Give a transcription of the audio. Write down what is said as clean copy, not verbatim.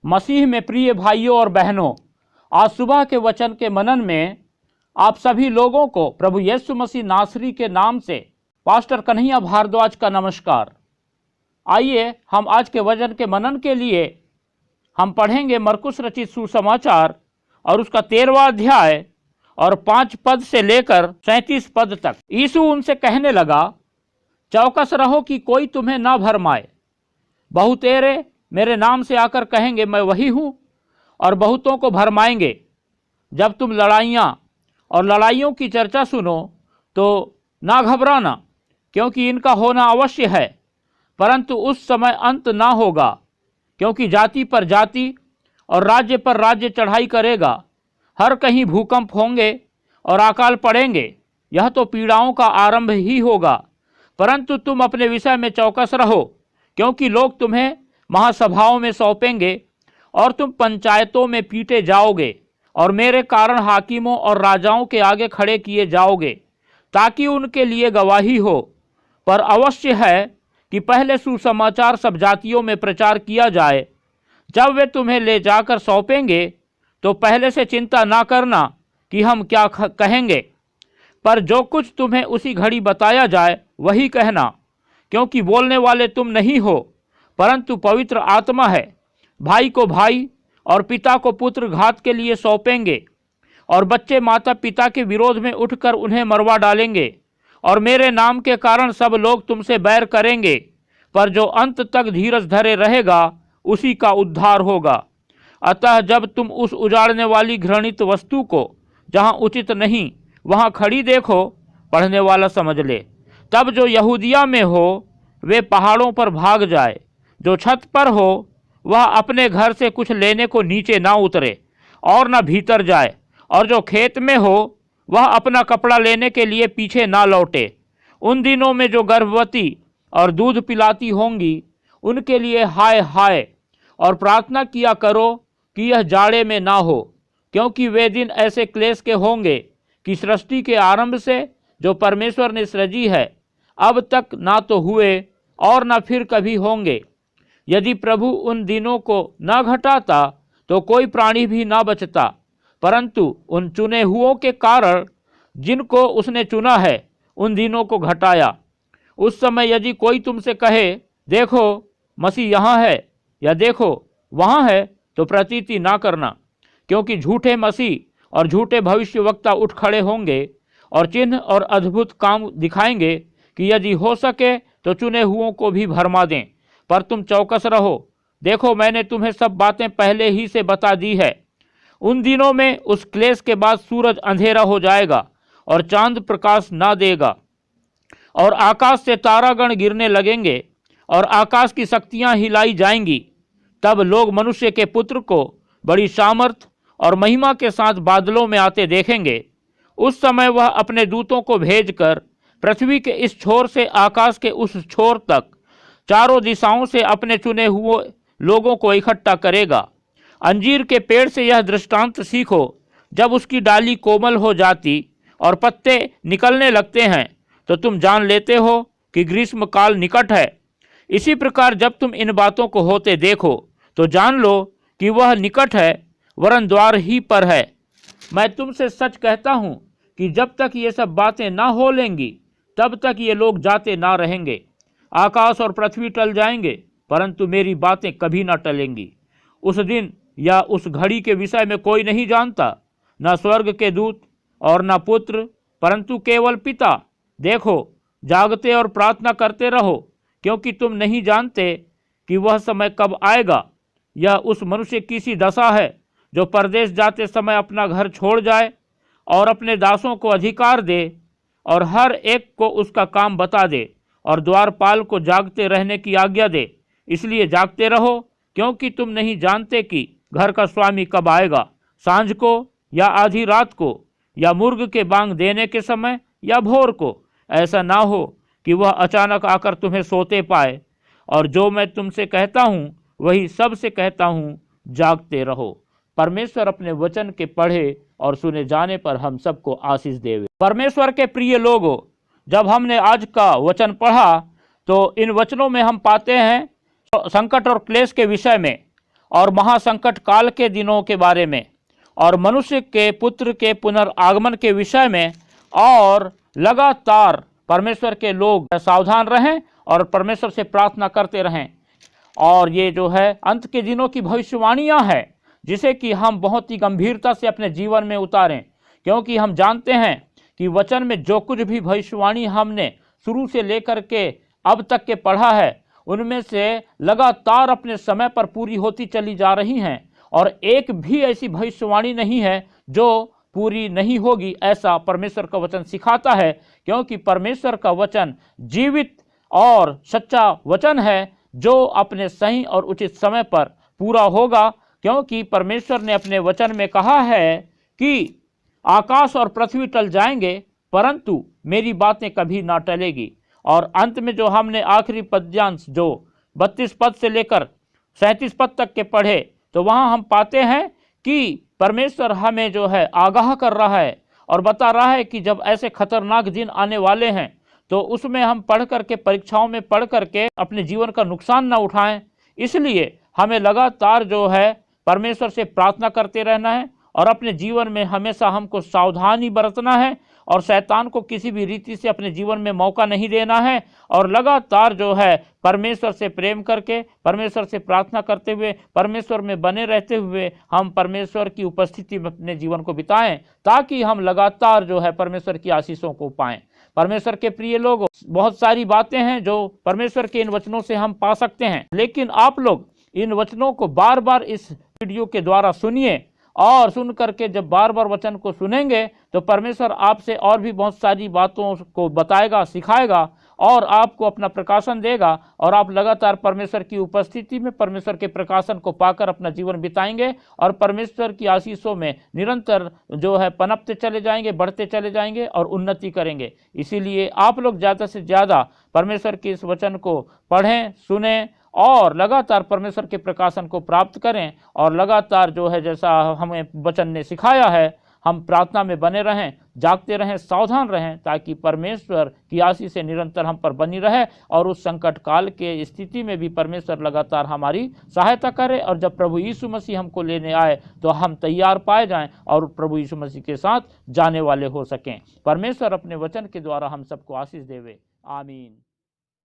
मसीह में प्रिय भाइयों और बहनों, आज सुबह के वचन के मनन में आप सभी लोगों को प्रभु यीशु मसीह नासरी के नाम से पास्टर कन्हैया भारद्वाज का नमस्कार। आइए हम आज के वचन के मनन के लिए हम पढ़ेंगे मरकुस रचित सुसमाचार और उसका 13वां अध्याय और 5 पद से लेकर 37 पद तक। यीशु उनसे कहने लगा, चौकस रहो कि कोई तुम्हें ना भरमाए। बहुतेरे मेरे नाम से आकर कहेंगे मैं वही हूँ, और बहुतों को भरमाएंगे। जब तुम लड़ाइयाँ और लड़ाइयों की चर्चा सुनो तो ना घबराना, क्योंकि इनका होना अवश्य है, परंतु उस समय अंत ना होगा। क्योंकि जाति पर जाति और राज्य पर राज्य चढ़ाई करेगा। हर कहीं भूकंप होंगे और अकाल पड़ेंगे। यह तो पीड़ाओं का आरंभ ही होगा। परंतु तुम अपने विषय में चौकस रहो, क्योंकि लोग तुम्हें महासभाओं में सौंपेंगे और तुम पंचायतों में पीटे जाओगे और मेरे कारण हाकिमों और राजाओं के आगे खड़े किए जाओगे, ताकि उनके लिए गवाही हो। पर अवश्य है कि पहले सुसमाचार सब जातियों में प्रचार किया जाए। जब वे तुम्हें ले जाकर सौंपेंगे तो पहले से चिंता ना करना कि हम क्या कहेंगे, पर जो कुछ तुम्हें उसी घड़ी बताया जाए वही कहना, क्योंकि बोलने वाले तुम नहीं हो, परंतु पवित्र आत्मा है। भाई को भाई और पिता को पुत्र घात के लिए सौंपेंगे, और बच्चे माता पिता के विरोध में उठकर उन्हें मरवा डालेंगे। और मेरे नाम के कारण सब लोग तुमसे बैर करेंगे, पर जो अंत तक धीरज धरे रहेगा उसी का उद्धार होगा। अतः जब तुम उस उजाड़ने वाली घृणित वस्तु को जहाँ उचित नहीं वहाँ खड़ी देखो, पढ़ने वाला समझ ले, तब जो यहूदिया में हो वे पहाड़ों पर भाग जाए। जो छत पर हो वह अपने घर से कुछ लेने को नीचे ना उतरे और न भीतर जाए, और जो खेत में हो वह अपना कपड़ा लेने के लिए पीछे ना लौटे। उन दिनों में जो गर्भवती और दूध पिलाती होंगी उनके लिए हाय हाय, और प्रार्थना किया करो कि यह जाड़े में ना हो, क्योंकि वे दिन ऐसे क्लेश के होंगे कि सृष्टि के आरंभ से जो परमेश्वर ने सृजी है अब तक ना तो हुए और ना फिर कभी होंगे। यदि प्रभु उन दिनों को न घटाता तो कोई प्राणी भी ना बचता, परंतु उन चुने हुओं के कारण जिनको उसने चुना है उन दिनों को घटाया। उस समय यदि कोई तुमसे कहे देखो मसीह यहाँ है या देखो वहाँ है, तो प्रतीति ना करना, क्योंकि झूठे मसीह और झूठे भविष्यवक्ता उठ खड़े होंगे और चिन्ह और अद्भुत काम दिखाएंगे कि यदि हो सके तो चुने हुओं को भी भरमा दें। पर तुम चौकस रहो, देखो मैंने तुम्हें सब बातें पहले ही से बता दी है। उन दिनों में उस क्लेश के बाद सूरज अंधेरा हो जाएगा और चांद प्रकाश ना देगा, और आकाश से तारागण गिरने लगेंगे और आकाश की शक्तियां हिलाई जाएंगी। तब लोग मनुष्य के पुत्र को बड़ी सामर्थ और महिमा के साथ बादलों में आते देखेंगे। उस समय वह अपने दूतों को भेजकर पृथ्वी के इस छोर से आकाश के उस छोर तक चारों दिशाओं से अपने चुने हुए लोगों को इकट्ठा करेगा। अंजीर के पेड़ से यह दृष्टांत सीखो, जब उसकी डाली कोमल हो जाती और पत्ते निकलने लगते हैं तो तुम जान लेते हो कि ग्रीष्म काल निकट है। इसी प्रकार जब तुम इन बातों को होते देखो तो जान लो कि वह निकट है, वरन द्वार ही पर है। मैं तुमसे सच कहता हूँ कि जब तक ये सब बातें ना हो लेंगी तब तक ये लोग जाते ना रहेंगे। आकाश और पृथ्वी टल जाएंगे, परंतु मेरी बातें कभी ना टलेंगी। उस दिन या उस घड़ी के विषय में कोई नहीं जानता, न स्वर्ग के दूत और न पुत्र, परंतु केवल पिता। देखो जागते और प्रार्थना करते रहो, क्योंकि तुम नहीं जानते कि वह समय कब आएगा। यह उस मनुष्य की सी दशा है जो परदेश जाते समय अपना घर छोड़ जाए और अपने दासों को अधिकार दे और हर एक को उसका काम बता दे, और द्वारपाल को जागते रहने की आज्ञा दे। इसलिए जागते रहो, क्योंकि तुम नहीं जानते कि घर का स्वामी कब आएगा, सांझ को या आधी रात को, या मुर्ग के बांग देने के समय या भोर को। ऐसा ना हो कि वह अचानक आकर तुम्हें सोते पाए। और जो मैं तुमसे कहता हूँ वही सबसे कहता हूँ, जागते रहो। परमेश्वर अपने वचन के पढ़े और सुने जाने पर हम सबको आशीष देवे। परमेश्वर के प्रिय लोगों, जब हमने आज का वचन पढ़ा तो इन वचनों में हम पाते हैं संकट और क्लेश के विषय में, और महासंकट काल के दिनों के बारे में और मनुष्य के पुत्र के पुनर्आगमन के विषय में और लगातार परमेश्वर के लोग सावधान रहें और परमेश्वर से प्रार्थना करते रहें। और ये जो है अंत के दिनों की भविष्यवाणियां है जिसे कि हम बहुत ही गंभीरता से अपने जीवन में उतारें, क्योंकि हम जानते हैं कि वचन में जो कुछ भी भविष्यवाणी हमने शुरू से लेकर के अब तक के पढ़ा है उनमें से लगातार अपने समय पर पूरी होती चली जा रही हैं और एक भी ऐसी भविष्यवाणी नहीं है जो पूरी नहीं होगी, ऐसा परमेश्वर का वचन सिखाता है। क्योंकि परमेश्वर का वचन जीवित और सच्चा वचन है जो अपने सही और उचित समय पर पूरा होगा। क्योंकि परमेश्वर ने अपने वचन में कहा है कि आकाश और पृथ्वी टल जाएंगे परंतु मेरी बातें कभी ना टलेगी। और अंत में जो हमने आखिरी पद्यांश जो 32 पद से लेकर 37 पद तक के पढ़े तो वहाँ हम पाते हैं कि परमेश्वर हमें जो है आगाह कर रहा है और बता रहा है कि जब ऐसे खतरनाक दिन आने वाले हैं तो उसमें हम पढ़ करके परीक्षाओं में पढ़ करके अपने जीवन का नुकसान ना उठाएं। इसलिए हमें लगातार जो है परमेश्वर से प्रार्थना करते रहना है और अपने जीवन में हमेशा हमको सावधानी बरतना है और शैतान को किसी भी रीति से अपने जीवन में मौका नहीं देना है और लगातार जो है परमेश्वर से प्रेम करके परमेश्वर से प्रार्थना करते हुए परमेश्वर में बने रहते हुए हम परमेश्वर की उपस्थिति में अपने जीवन को बिताएं ताकि हम लगातार जो है परमेश्वर की आशीषों को पाएं। परमेश्वर के प्रिय लोग, बहुत सारी बातें हैं जो परमेश्वर के इन वचनों से हम पा सकते हैं, लेकिन आप लोग इन वचनों को बार बार इस वीडियो के द्वारा सुनिए और सुन करके जब बार बार वचन को सुनेंगे तो परमेश्वर आपसे और भी बहुत सारी बातों को बताएगा, सिखाएगा और आपको अपना प्रकाशन देगा और आप लगातार परमेश्वर की उपस्थिति में परमेश्वर के प्रकाशन को पाकर अपना जीवन बिताएंगे और परमेश्वर की आशीषों में निरंतर जो है पनपते चले जाएंगे, बढ़ते चले जाएंगे और उन्नति करेंगे। इसीलिए आप लोग ज़्यादा से ज़्यादा परमेश्वर के इस वचन को पढ़ें, सुनें और लगातार परमेश्वर के प्रकाशन को प्राप्त करें और लगातार जो है जैसा हमें वचन ने सिखाया है हम प्रार्थना में बने रहें, जागते रहें, सावधान रहें ताकि परमेश्वर की आशीष से निरंतर हम पर बनी रहे और उस संकट काल के स्थिति में भी परमेश्वर लगातार हमारी सहायता करे और जब प्रभु यीशु मसीह हमको लेने आए तो हम तैयार पाए जाएं और प्रभु यीशु मसीह के साथ जाने वाले हो सकें। परमेश्वर अपने वचन के द्वारा हम सबको आशीष देवे। आमीन।